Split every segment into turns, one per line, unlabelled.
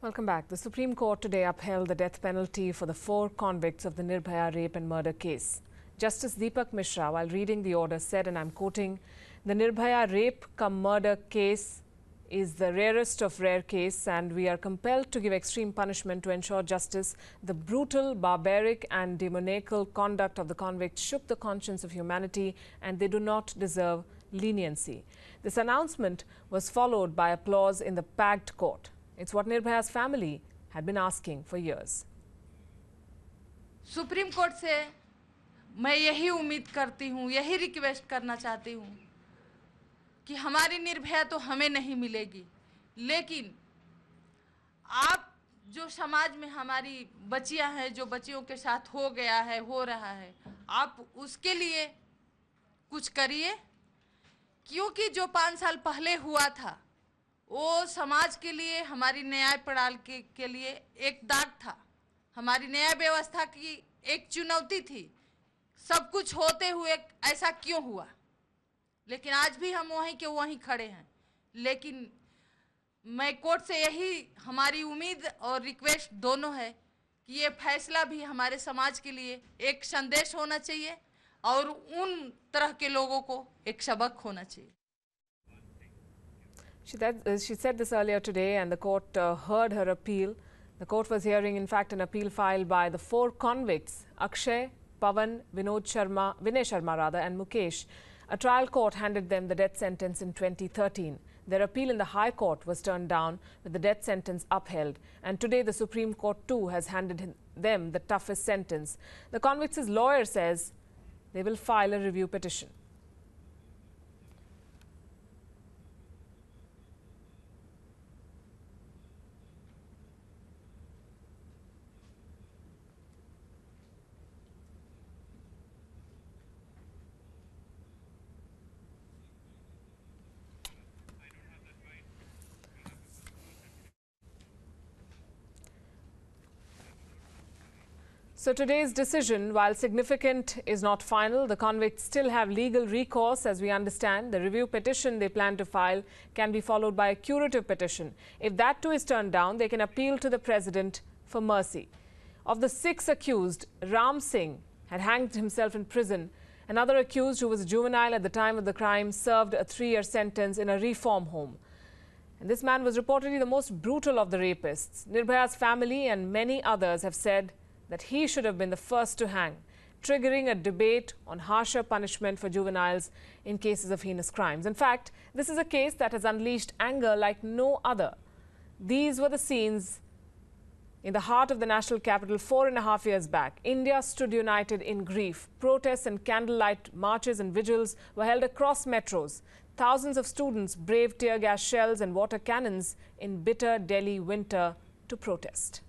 Welcome back. The Supreme Court today upheld the death penalty for the 4 convicts of the Nirbhaya rape and murder case. Justice Deepak Mishra, while reading the order, said, and I'm quoting, "The Nirbhaya rape cum murder case is the rarest of rare cases, and we are compelled to give extreme punishment to ensure justice. The brutal, barbaric and demoniacal conduct of the convicts shook the conscience of humanity, and they do not deserve leniency." This announcement was followed by applause in the packed court. It's what Nirbhaya's family had been asking for years.
Supreme court से मैं यही उम्मीद करती हूँ, यही request करना चाहती हूँ कि हमारी निर्भया तो हमें नहीं मिलेगी, लेकिन आप जो समाज में हमारी बच्चियाँ हैं, जो बच्चियों के साथ हो गया है, हो रहा है, आप उसके लिए कुछ करिए, क्योंकि जो 5 साल पहले हुआ था वो समाज के लिए, हमारी न्याय प्रणाली के लिए एक दाग था, हमारी न्याय व्यवस्था की एक चुनौती थी। सब कुछ होते हुए ऐसा क्यों हुआ? लेकिन आज भी हम वहीं के वहीं खड़े हैं। लेकिन मैं कोर्ट से यही हमारी उम्मीद और रिक्वेस्ट दोनों है कि ये फैसला भी हमारे समाज के लिए एक संदेश होना चाहिए और उन तरह के लोगों को एक सबक होना चाहिए।
She said this earlier today, and the court heard her appeal. The court was hearing, in fact, an appeal filed by the 4 convicts, Akshay, Pawan, Vinay Sharma, and Mukesh. A trial court handed them the death sentence in 2013. Their appeal in the High Court was turned down, with the death sentence upheld. And today, the Supreme Court too has handed them the toughest sentence. The convicts' lawyer says they will file a review petition. So today's decision, while significant, is not final. The convicts still have legal recourse, as we understand. The review petition they plan to file can be followed by a curative petition. If that too is turned down, they can appeal to the president for mercy. Of the 6 accused, Ram Singh had hanged himself in prison. Another accused, who was a juvenile at the time of the crime, served a 3-year sentence in a reform home. And this man was reportedly the most brutal of the rapists. Nirbhaya's family and many others have said that he should have been the first to hang, triggering a debate on harsher punishment for juveniles in cases of heinous crimes. In fact, this is a case that has unleashed anger like no other. These were the scenes in the heart of the national capital 4.5 years back. India stood united in grief. Protests and candlelight marches and vigils were held across metros. Thousands of students braved tear gas shells and water cannons in bitter Delhi winter to protest.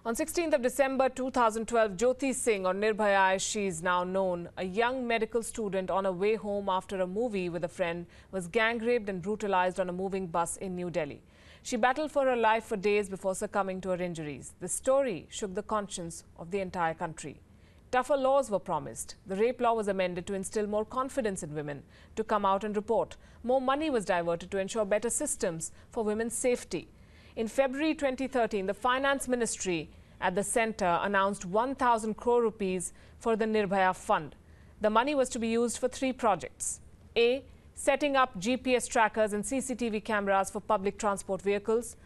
On 16th of December 2012, Jyoti Singh, or Nirbhaya as she is now known, a young medical student on her way home after a movie with a friend, was gang raped and brutalized on a moving bus in New Delhi. She battled for her life for days before succumbing to her injuries. This story shook the conscience of the entire country. Tougher laws were promised. The rape law was amended to instill more confidence in women to come out and report. More money was diverted to ensure better systems for women's safety. In February 2013, the Finance Ministry at the centre announced 1,000 crore rupees for the Nirbhaya Fund. The money was to be used for 3 projects. A. Setting up GPS trackers and CCTV cameras for public transport vehicles.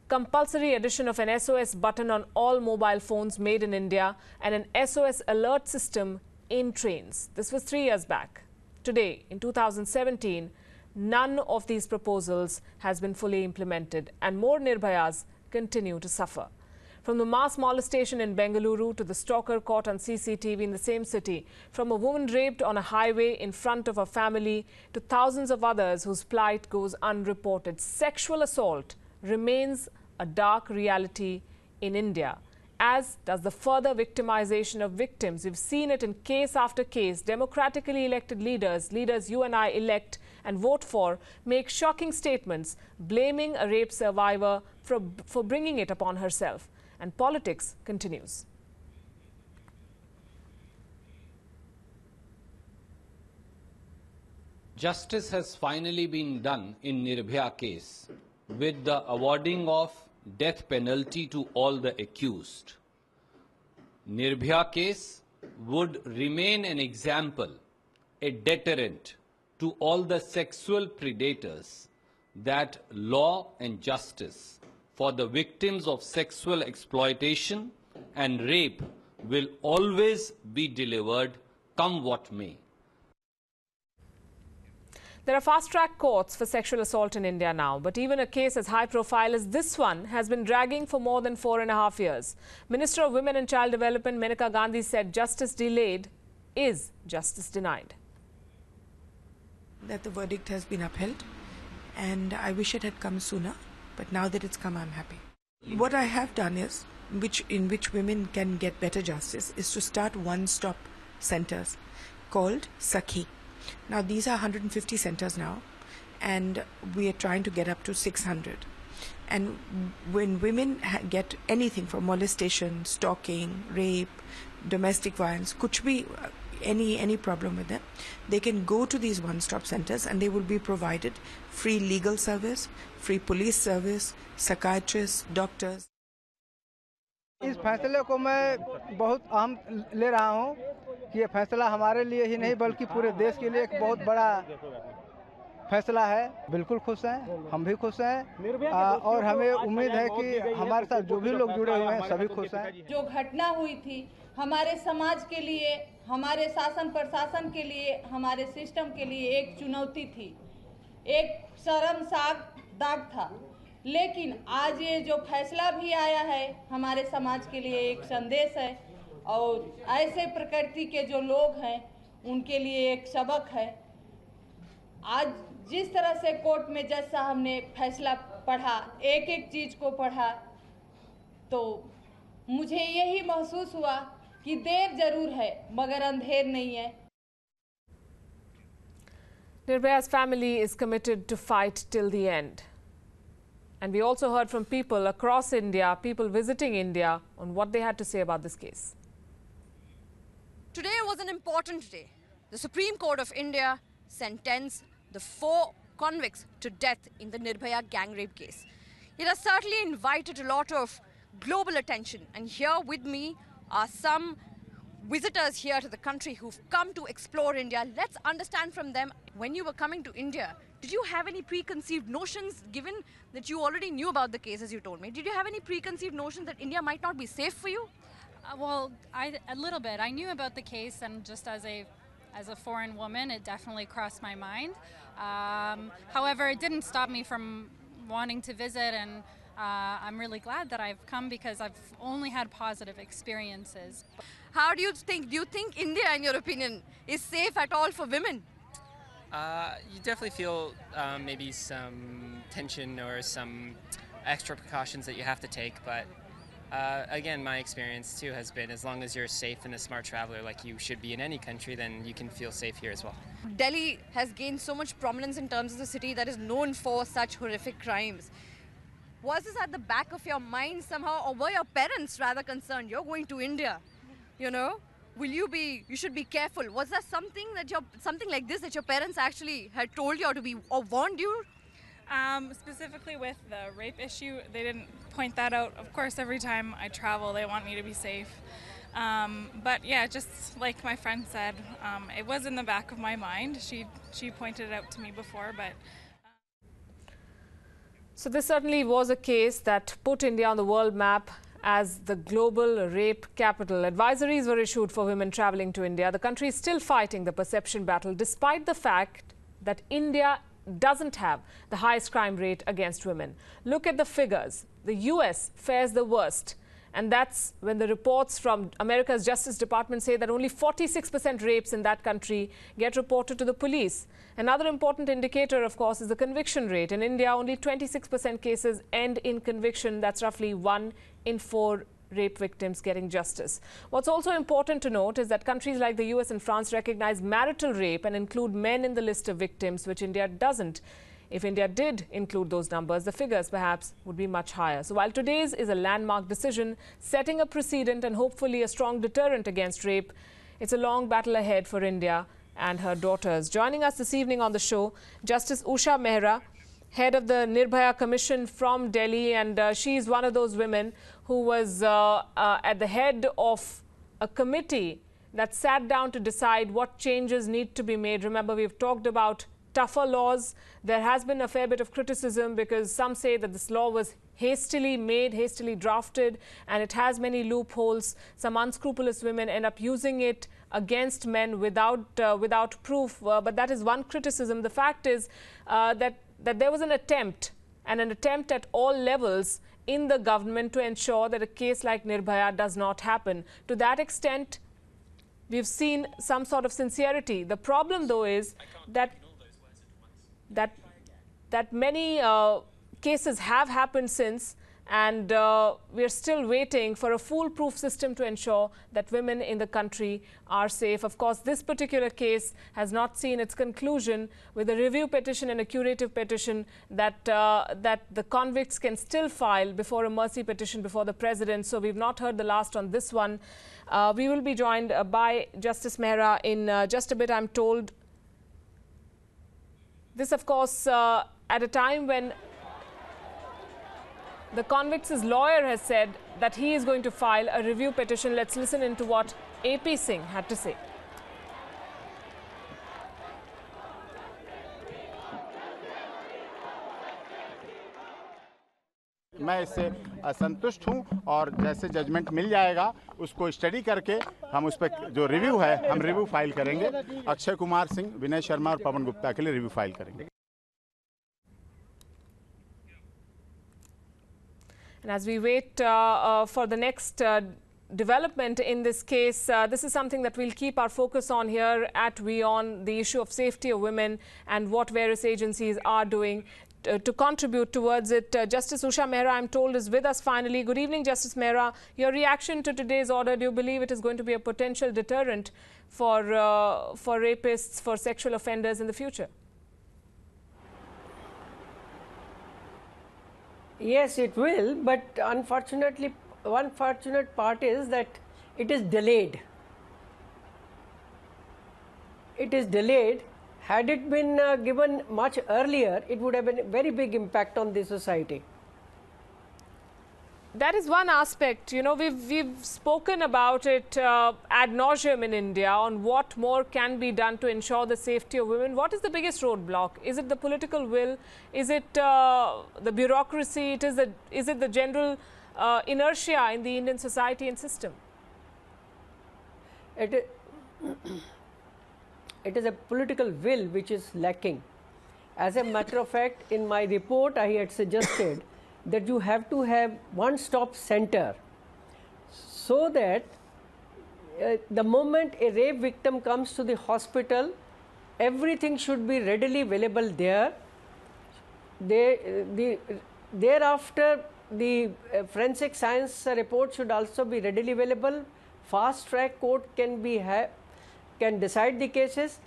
Compulsory addition of an SOS button on all mobile phones made in India and an SOS alert system in trains. This was 3 years back. Today, in 2017, none of these proposals has been fully implemented, and more Nirbhayas continue to suffer. From the mass molestation in Bengaluru to the stalker caught on CCTV in the same city, from a woman raped on a highway in front of her family to thousands of others whose plight goes unreported, sexual assault remains a dark reality in India, as does the further victimization of victims. We've seen it in case after case. Democratically elected leaders you and I elect and vote for, make shocking statements blaming a rape survivor for bringing it upon herself. And politics continues.
Justice has finally been done in Nirbhaya case with the awarding of death penalty to all the accused. Nirbhaya case would remain an example, a deterrent to all the sexual predators that law and justice for the victims of sexual exploitation and rape will always be delivered, come what may.
There are fast-track courts for sexual assault in India now, but even a case as high-profile as this one has been dragging for more than 4.5 years. Minister of Women and Child Development Maneka Gandhi said justice delayed is justice denied.
That the verdict has been upheld, and I wish it had come sooner, but now that it's come, I'm happy. What I have done is, in which women can get better justice, is to start one-stop centers called Sakhi. Now these are 150 centers now, and we are trying to get up to 600. And when women get anything from molestation, stalking, rape, domestic violence, kuch bhi, any problem with them, they can go to these one-stop centers and they will be provided free legal service, free police service, psychiatrists, doctors.
इस फैसले को मैं बहुत अहम ले रहा हूं कि ये फैसला हमारे लिए ही नहीं बल्कि पूरे देश के लिए एक बहुत बड़ा फैसला है। बिल्कुल खुश हैं, हम भी खुश हैं और हमें उम्मीद है कि हमारे साथ जो भी लोग जुड़े हुए हैं सभी खुश हैं।
जो घटना हुई थी हमारे समाज के लिए, हमारे शासन प्रशासन के लिए, हमारे सिस्टम के लिए एक चुनौती थी, एक शर्मसार दाग था। लेकिन आज ये जो फैसला भी आया है हमारे समाज के लिए एक संदेश है और ऐसे प्रकृति के जो लोग हैं उनके लिए एक सबक है। आज जिस तरह से कोर्ट में जज साहब ने फैसला पढ़ा, एक एक चीज को पढ़ा, तो मुझे यही महसूस हुआ कि देर जरूर है मगर अंधेर नहीं है।
Nirbhaya's family is committed to fight till the end. And we also heard from people across India, people visiting India, on what they had to say about this case.
Today was an important day. The Supreme Court of India sentenced the 4 convicts to death in the Nirbhaya gang rape case. It has certainly invited a lot of global attention. And here with me are some visitors here to the country who've come to explore India. Let's understand from them, when you were coming to India, did you have any preconceived notions, given that you already knew about the case, as you told me? Did you have any preconceived notions that India might not be safe for you?
Well, a little bit. I knew about the case, and just as a foreign woman, it definitely crossed my mind. However, it didn't stop me from wanting to visit, and I'm really glad that I've come because I've only had positive experiences.
How do you think India, in your opinion, is safe at all for women?
You definitely feel maybe some tension or some extra precautions that you have to take, but again, my experience too has been as long as you're safe and a smart traveler like you should be in any country, then you can feel safe here as well.
Delhi has gained so much prominence in terms of the city that is known for such horrific crimes. Was this at the back of your mind somehow, or were your parents rather concerned? You're going to India, you know? You should be careful. Was there something like this that your parents actually had told you or warned you?
Specifically with the rape issue, they didn't point that out. Of course, every time I travel, they want me to be safe. But yeah, just like my friend said, it was in the back of my mind. She pointed it out to me before, but...
So this certainly was a case that put India on the world map as the global rape capital. Advisories were issued for women travelling to India. The country is still fighting the perception battle, despite the fact that India doesn't have the highest crime rate against women. Look at the figures. The US fares the worst. And that's when the reports from America's Justice Department say that only 46% rapes in that country get reported to the police. Another important indicator, of course, is the conviction rate. In India, only 26% cases end in conviction. That's roughly 1 in 4 rape victims getting justice. What's also important to note is that countries like the US and France recognize marital rape and include men in the list of victims, which India doesn't. If India did include those numbers, the figures perhaps would be much higher. So while today's is a landmark decision, setting a precedent and hopefully a strong deterrent against rape, it's a long battle ahead for India and her daughters. Joining us this evening on the show, Justice Usha Mehra, head of the Nirbhaya Commission from Delhi, and she is one of those women who was at the head of a committee that sat down to decide what changes need to be made. Remember, we've talked about tougher laws. There has been a fair bit of criticism because some say that this law was hastily made, hastily drafted, and it has many loopholes. Some unscrupulous women end up using it against men without proof. But that is one criticism. The fact is that there was an attempt at all levels in the government to ensure that a case like Nirbhaya does not happen. To that extent, we've seen some sort of sincerity. The problem, though, is that many cases have happened since, and we're still waiting for a foolproof system to ensure that women in the country are safe. Of course, this particular case has not seen its conclusion with a review petition and a curative petition that the convicts can still file before a mercy petition before the president. So we've not heard the last on this one. We will be joined by Justice Mehra in just a bit, I'm told. This, of course, at a time when the convicts' lawyer has said that he is going to file a review petition. Let's listen into what AP Singh had to say.
मैं इससे असंतुष्ट हूं और जैसे judgement मिल जाएगा उसको study करके हम उस पर जो रिव्यू है हम रिव्यू फाइल करेंगे। अक्षय कुमार सिंह, विनय शर्मा और पवन गुप्ता के लिए रिव्यू फाइल करेंगे।
And as we wait for the next development in this case, this is something that we'll keep our focus on here at WION, the issue of safety of women and what various agencies are doing to contribute towards it. Justice Usha Mehra, I'm told, is with us finally. Good evening, Justice Mehra. Your reaction to today's order, do you believe it is going to be a potential deterrent for rapists, for sexual offenders in the future?
Yes, it will, but unfortunately, one fortunate part is that it is delayed. It is delayed. Had it been given much earlier, it would have been a very big impact on the society.
That is one aspect. You know, we've spoken about it ad nauseum in India on what more can be done to ensure the safety of women. What is the biggest roadblock? Is it the political will? Is it the bureaucracy? Is it the general inertia in the Indian society and system?
It is a political will which is lacking. As a matter of fact, in my report, I had suggested that you have to have one-stop center so that the moment a rape victim comes to the hospital, everything should be readily available there. Thereafter, the forensic science report should also be readily available. Fast-track court can decide the cases.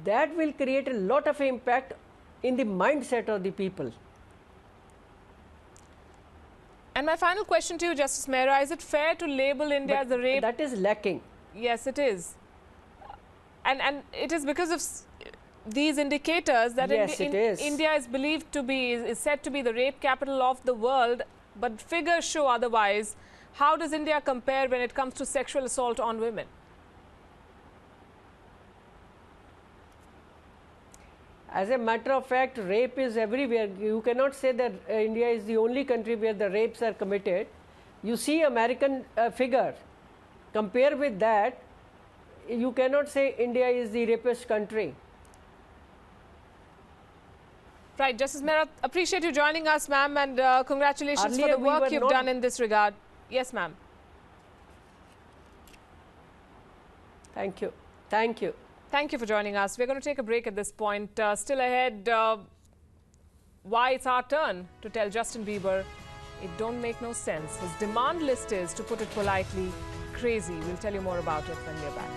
That will create a lot of impact in the mindset of the people.
And my final question to you, Justice Mehra, is it fair to label India as a rape?
That is lacking.
Yes, it is. And it is because of these indicators that
yes,
India is believed to be, is said to be the rape capital of the world, but figures show otherwise. How does India compare when it comes to sexual assault on women?
As a matter of fact, rape is everywhere. You cannot say that India is the only country where the rapes are committed. You see American figure. Compare with that, you cannot say India is the rapist country.
Right, Justice Mehra, appreciate you joining us, ma'am, and congratulations for the work you've done in this regard. Yes, ma'am.
Thank you. Thank you.
Thank you for joining us. We're going to take a break at this point. Still ahead, why it's our turn to tell Justin Bieber it don't make no sense. His demand list is, to put it politely, crazy. We'll tell you more about it when we're back.